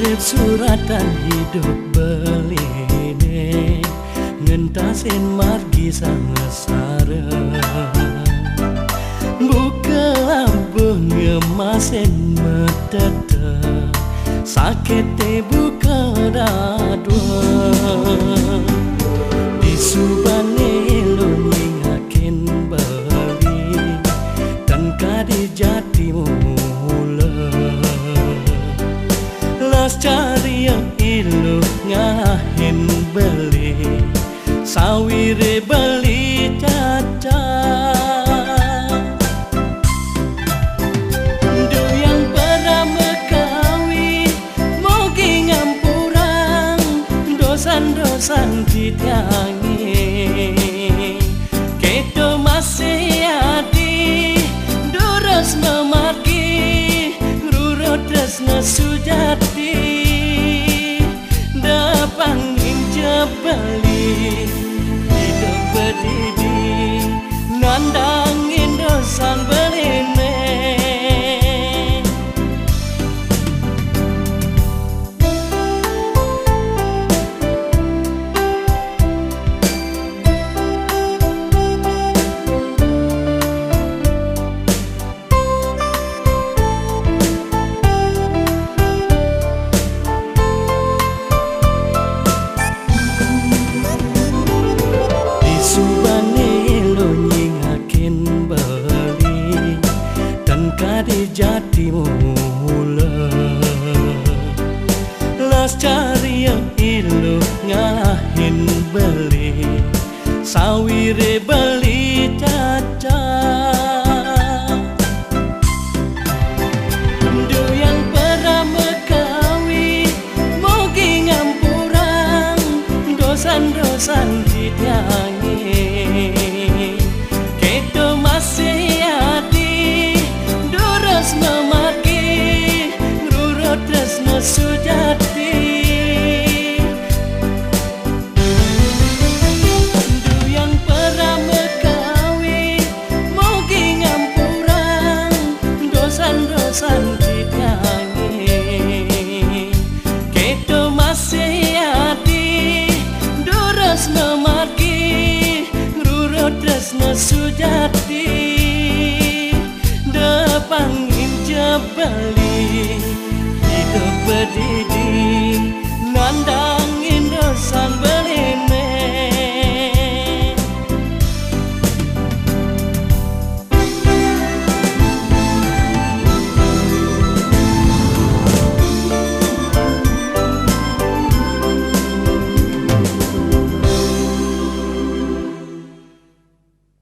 Urip suratan hidup beline ngentasin margi sangasara buka abuh ngemasin medada sakete buka dadua disubane lo nyingakin bali dan kadi jati mula las cari yang ilu ngahin beli sawire beli caca do yang pertama kawi mogi ngampurang dosan-dosan ditiangi kedo masih adi durus memargi rurodes nesujati dapang injabali hidup berdidi nandangin dosan beline kadi jati mula las cari yang ilu ngahin beli sawire beli caca do yang pertama kawi mogi ngampurang dosan-dosan ditiangi kedo masih memargi rurut tresno sujati du yang pertama kawi mogi ngampurang dosan-dosan ditiangi kedo masih adi durus memargi rurut tresno sujati dapang injabali hidup berdidi nandangin dosan